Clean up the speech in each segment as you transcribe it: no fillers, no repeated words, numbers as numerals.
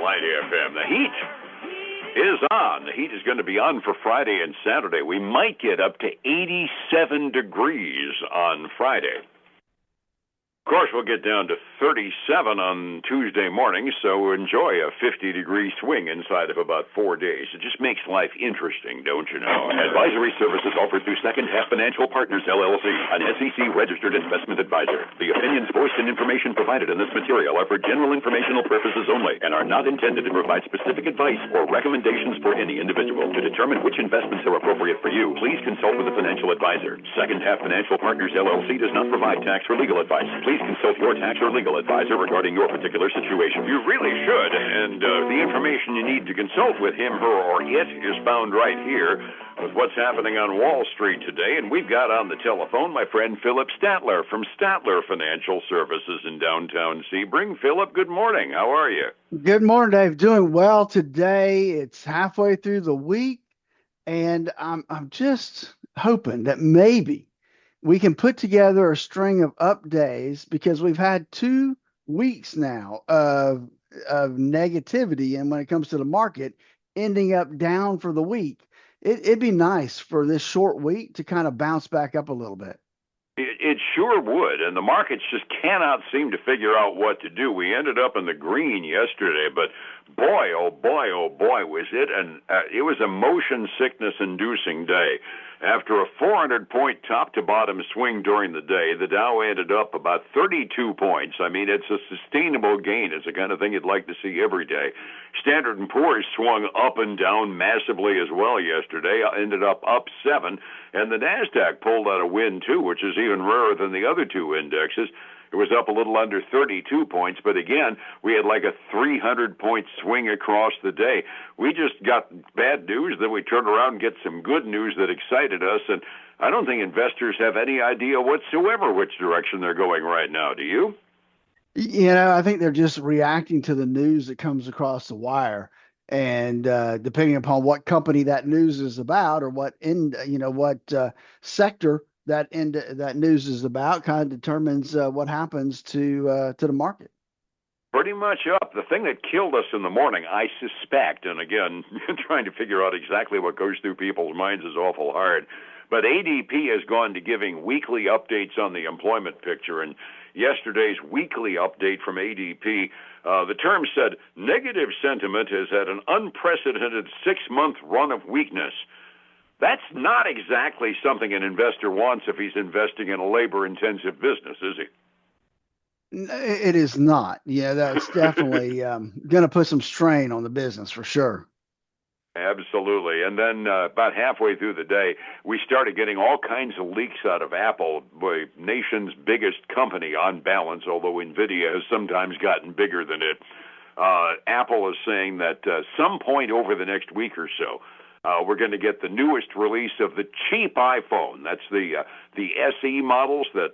Light FM. The heat is on. The heat is going to be on for Friday and Saturday. We might get up to 87 degrees on Friday. Of course, we'll get down to 37 on Tuesday morning, so enjoy a 50-degree swing inside of about 4 days. It just makes life interesting, don't you know? Advisory services offered through Second Half Financial Partners, LLC, an SEC-registered investment advisor. The opinions voiced and information provided in this material are for general informational purposes only and are not intended to provide specific advice or recommendations for any individual. To determine which investments are appropriate for you, please consult with a financial advisor. Second Half Financial Partners, LLC does not provide tax or legal advice. Please consult your tax or legal advisor regarding your particular situation. You really should, and the information you need to consult with him, her, or it is found right here with what's happening on Wall Street today. And we've got on the telephone my friend Philip Statler from Statler Financial Services in downtown Sebring. Philip, good morning. How are you? Good morning, Dave. Doing well today. It's halfway through the week, and I'm just hoping that maybe we can put together a string of up days, because we've had 2 weeks now of negativity, and when it comes to the market, ending up down for the week. It'd be nice for this short week to kind of bounce back up a little bit. It sure would, and the markets just cannot seem to figure out what to do. We ended up in the green yesterday, but boy, oh boy, was it, and it was a motion sickness inducing day. After a 400-point top-to-bottom swing during the day, the Dow ended up about 32 points. I mean, it's a sustainable gain. It's the kind of thing you'd like to see every day. Standard & Poor's swung up and down massively as well yesterday, ended up 7, and the NASDAQ pulled out a win, too, which is even rarer than the other 2 indexes. It was up a little under 32 points, but again, we had like a 300-point swing across the day. We just got bad news, then we turned around and get some good news that excited us, and I don't think investors have any idea whatsoever which direction they're going right now. Do you? You know, I think they're just reacting to the news that comes across the wire, and depending upon what company that news is about, or what sector that news is about, kind of determines what happens to the market. Pretty much up. The thing that killed us in the morning, I suspect, and again, trying to figure out exactly what goes through people's minds is awful hard, but ADP has gone to giving weekly updates on the employment picture, and yesterday's weekly update from ADP, the term said, negative sentiment has had an unprecedented 6-month run of weakness. That's not exactly something an investor wants if he's investing in a labor-intensive business, is he? It is not. Yeah, that's definitely going to put some strain on the business for sure. Absolutely. And then about halfway through the day, we started getting all kinds of leaks out of Apple, the nation's biggest company on balance, although NVIDIA has sometimes gotten bigger than it. Apple is saying that some point over the next week or so, we're going to get the newest release of the cheap iPhone. That's the SE models that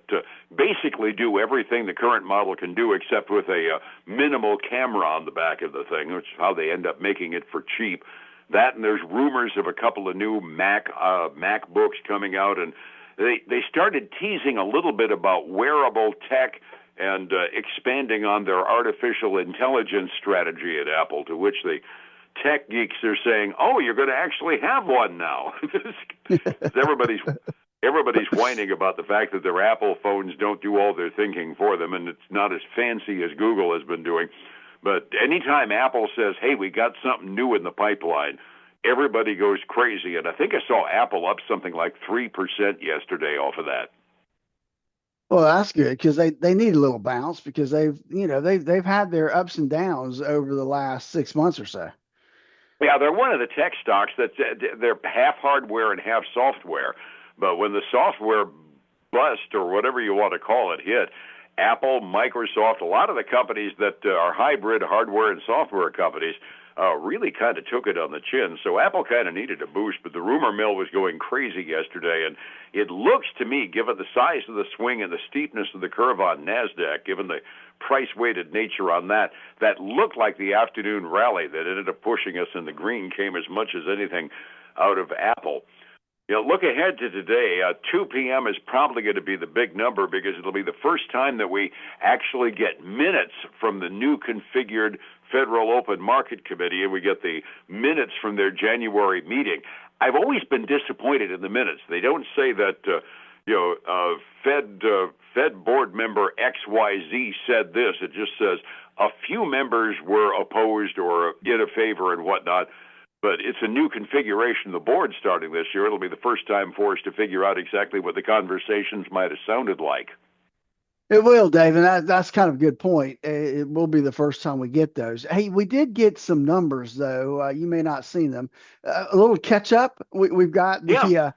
basically do everything the current model can do, except with a minimal camera on the back of the thing, which is how they end up making it for cheap. That, and there's rumors of a couple of new MacBooks coming out, and they started teasing a little bit about wearable tech and expanding on their artificial intelligence strategy at Apple, to which the tech geeks are saying, "Oh, you're going to actually have one now." Everybody's whining about the fact that their Apple phones don't do all their thinking for them, and it's not as fancy as Google has been doing. But anytime Apple says, "Hey, we got something new in the pipeline," everybody goes crazy. And I think I saw Apple up something like 3% yesterday off of that. Well, that's good, because they need a little bounce, because they've had their ups and downs over the last 6 months or so. Yeah, they're one of the tech stocks that they're half hardware and half software. But when the software bust, or whatever you want to call it, hit, Apple, Microsoft, a lot of the companies that are hybrid hardware and software companies really kind of took it on the chin. So Apple kind of needed a boost, but the rumor mill was going crazy yesterday. And it looks to me, given the size of the swing and the steepness of the curve on NASDAQ, given the price-weighted nature on that, that looked like the afternoon rally that ended up pushing us in the green came as much as anything out of Apple. Look ahead to today. 2 p.m. is probably going to be the big number because it'll be the first time that we actually get minutes from the new configured Federal Open Market Committee, and we get the minutes from their January meeting. I've always been disappointed in the minutes. They don't say that, Fed board member XYZ said this. It just says a few members were opposed or in a favor and whatnot. But it's a new configuration of the board starting this year. It'll be the first time for us to figure out exactly what the conversations might have sounded like. It will, Dave, and that's kind of a good point. It will be the first time we get those. Hey, we did get some numbers, though. You may not seen them. A little catch up. We've got the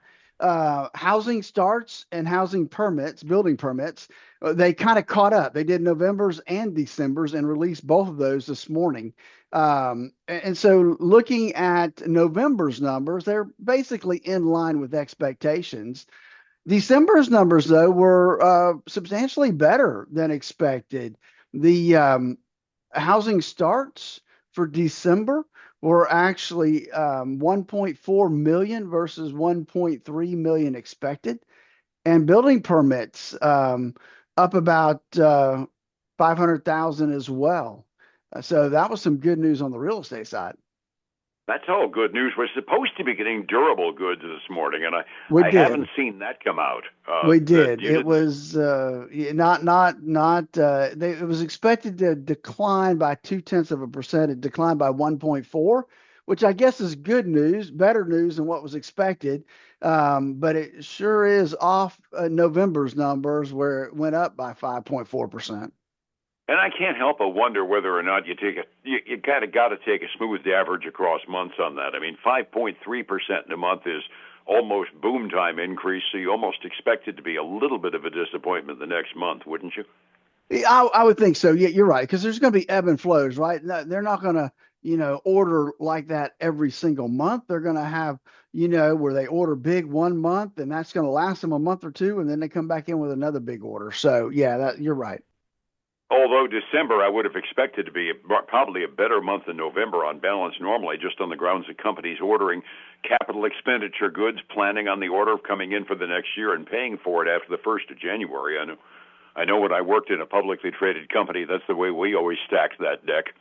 housing starts and housing permits, building permits. They kind of caught up. They did November's and December's and released both of those this morning. And so looking at November's numbers, they're basically in line with expectations. December's numbers, though, were substantially better than expected. The housing starts for December were actually 1.4 million versus 1.3 million expected, and building permits up about 500,000 as well. So that was some good news on the real estate side. That's all good news. We're supposed to be getting durable goods this morning, and I haven't seen that come out. We did. It was it was expected to decline by 0.2%. It declined by 1.4, which I guess is good news, better news than what was expected. But it sure is off November's numbers, where it went up by 5.4%. And I can't help but wonder whether or not you kind of got to take a smooth average across months on that. I mean, 5.3% in a month is almost boom time increase, so you almost expect it to be a little bit of a disappointment the next month, wouldn't you? I would think so. Yeah, you're right, because there's going to be ebb and flows, right? They're not going to, order like that every single month. They're going to have, where they order big one month, and that's going to last them a month or two, and then they come back in with another big order. So, yeah, you're right. Although December, I would have expected to be probably a better month than November on balance normally, just on the grounds of companies ordering capital expenditure goods, planning on the order of coming in for the next year and paying for it after the 1st of January. I know when I worked in a publicly traded company, that's the way we always stacked that deck.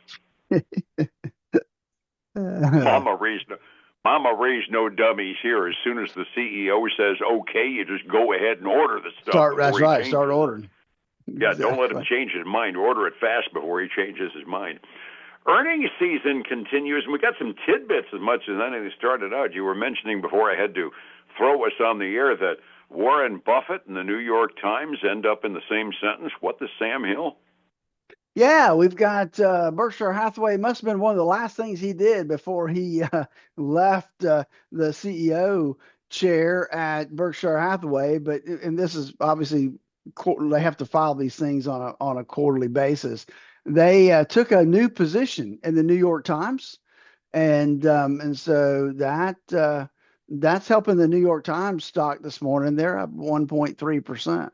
Mama raised no dummies here. As soon as the CEO says, okay, you just go ahead and order the stuff. That's right. Start ordering. Yeah, exactly. Don't let him change his mind. Order it fast before he changes his mind. Earnings season continues, and we got some tidbits as much as anything started out. You were mentioning before I had to throw us on the air that Warren Buffett and the New York Times end up in the same sentence. What the Sam Hill? Yeah, we've got Berkshire Hathaway. Must have been one of the last things he did before he left the CEO chair at Berkshire Hathaway. And this is obviously, they have to file these things on a quarterly basis. They took a new position in the New York Times, and so that's helping the New York Times stock this morning. They're up 1.3%.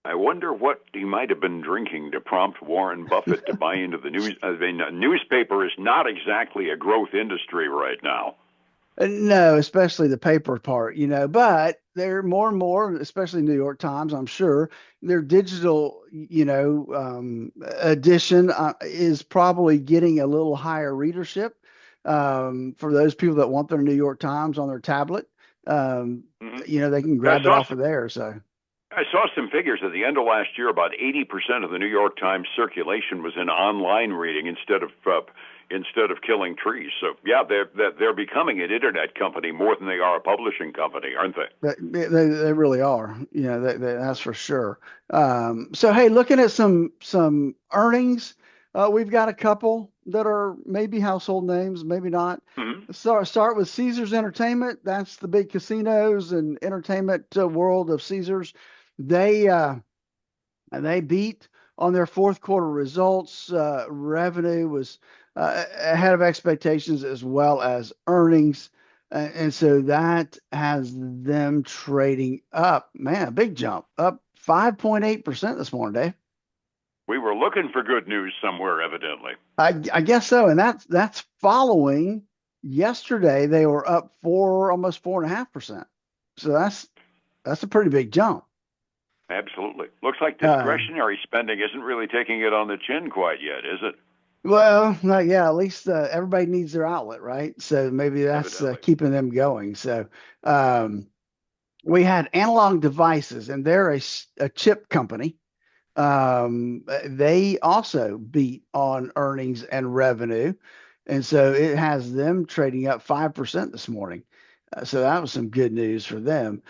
I wonder what he might have been drinking to prompt Warren Buffett to buy into the news. I mean, a newspaper is not exactly a growth industry right now. No, especially the paper part, but they're more and more, especially New York Times, I'm sure, their digital, edition is probably getting a little higher readership for those people that want their New York Times on their tablet. They can grab it off of there. So I saw some figures at the end of last year. About 80% of the New York Times circulation was in online reading instead of killing trees. So yeah, they're becoming an internet company more than they are a publishing company, aren't they? They really are. That's for sure. So hey, looking at some earnings, we've got a couple that are maybe household names, maybe not. Mm-hmm. Start with Caesars Entertainment. That's the big casinos and entertainment world of Caesars. They beat on their fourth quarter results. Revenue was ahead of expectations as well as earnings. And so that has them trading up. Man, a big jump, up 5.8% this morning, Dave. We were looking for good news somewhere, evidently. I guess so. And that's following yesterday. They were up almost 4.5%. So that's a pretty big jump. Absolutely. Looks like Uh, discretionary spending isn't really taking it on the chin quite yet, is it? well, yeah, at least everybody needs their outlet, right? So maybe that's Evidently. keeping them going. So um, we had Analog Devices, and they're a chip company. They also beat on earnings and revenue, and so it has them trading up 5% this morning. So that was some good news for them.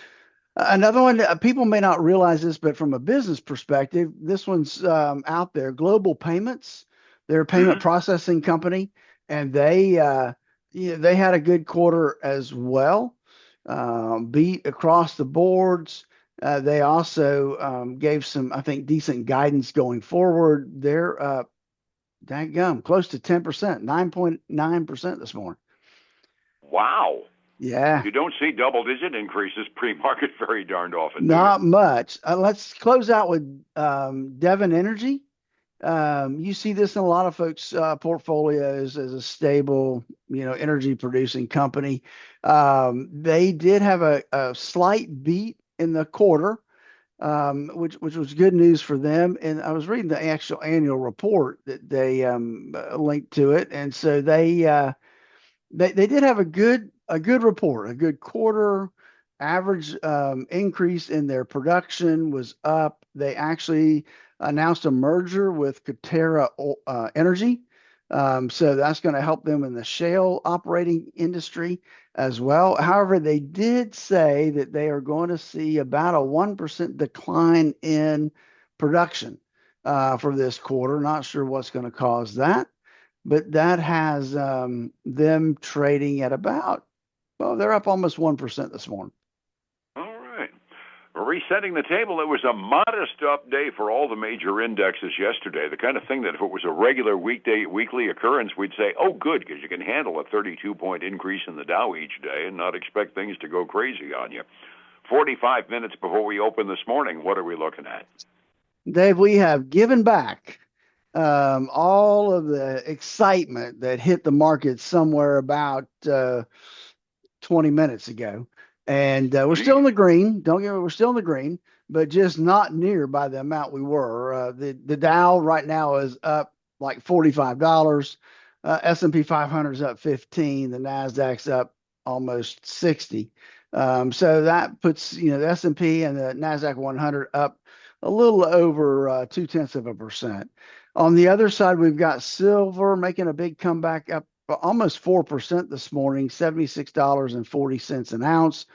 Another one, people may not realize this, but from a business perspective, this one's out there. Global Payments, they're a payment Hmm. processing company, and they had a good quarter as well. Beat across the boards. They also gave some, I think, decent guidance going forward. They're dadgum, close to 10%, 9.9% this morning. Wow. Yeah. You don't see double digit increases pre-market very darned often, do you? Not much. Let's close out with Devon Energy. You see this in a lot of folks' portfolios as a stable, energy producing company. They did have a slight beat in the quarter, which was good news for them. And I was reading the actual annual report that they linked to it, and so they did have a good report, a good quarter. Average increase in their production was up. They actually announced a merger with Katera Energy. So that's going to help them in the shale operating industry as well. However, they did say that they are going to see about a 1% decline in production for this quarter. Not sure what's going to cause that, but that has them trading at about, well, they're up almost 1% this morning. All right. Resetting the table, it was a modest up day for all the major indexes yesterday. The kind of thing that if it was a regular weekly occurrence, we'd say, oh, good, because you can handle a 32-point increase in the Dow each day and not expect things to go crazy on you. 45 minutes before we open this morning, what are we looking at? Dave, we have given back all of the excitement that hit the market somewhere about 20 minutes ago. And we're still Geez. in the green. Don't get me, we're still in the green, but just not near by the amount we were. The Dow right now is up like $45. S&P 500 is up 15. The Nasdaq's up almost 60. So that puts the S&P and the Nasdaq 100 up a little over 0.2%. On the other side, we've got silver making a big comeback up almost 4% this morning, $76.40 an ounce.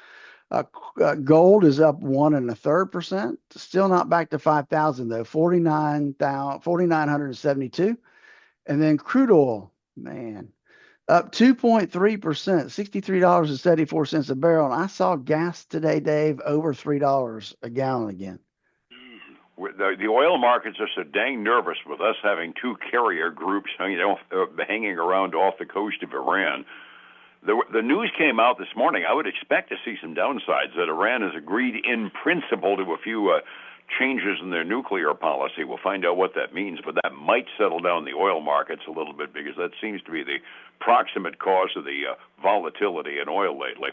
Gold is up 1.33%. Still not back to 5,000 though, 4,972. And then crude oil, man, up 2.3%, $63.74 a barrel. And I saw gas today, Dave, over $3 a gallon again. The oil markets are so dang nervous with us having two carrier groups hanging around off the coast of Iran. The news came out this morning. I would expect to see some downsides that Iran has agreed in principle to a few changes in their nuclear policy. We'll find out what that means, but that might settle down the oil markets a little bit because that seems to be the proximate cause of the volatility in oil lately.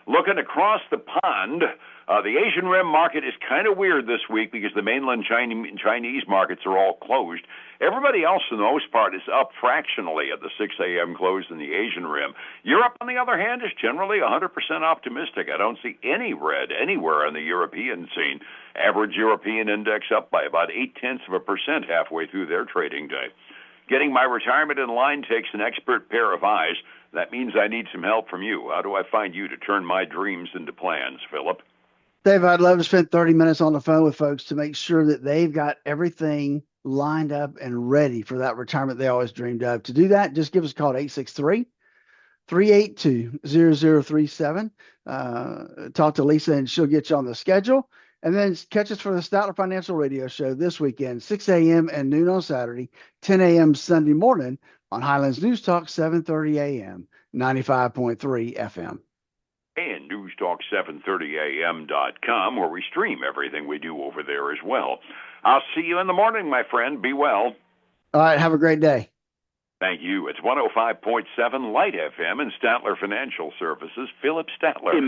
Looking across the pond, the Asian Rim market is kind of weird this week because the mainland Chinese markets are all closed. Everybody else, for the most part, is up fractionally at the 6 a.m. close in the Asian Rim. Europe, on the other hand, is generally 100% optimistic. I don't see any red anywhere on the European scene. Average European index up by about 0.8% halfway through their trading day. Getting my retirement in line takes an expert pair of eyes. That means I need some help from you. How do I find you to turn my dreams into plans, Philip? Dave, I'd love to spend 30 minutes on the phone with folks to make sure that they've got everything lined up and ready for that retirement they always dreamed of. To do that, just give us a call at 863-382-0037. Talk to Lisa and she'll get you on the schedule. And then catch us for the Statler Financial Radio Show this weekend, 6 a.m. and noon on Saturday, 10 a.m. Sunday morning on Highlands News Talk, 7:30 a.m., 95.3 FM. And newstalk730am.com, where we stream everything we do over there as well. I'll see you in the morning, my friend. Be well. All right. Have a great day. Thank you. It's 105.7 Light FM and Statler Financial Services. Philip Statler.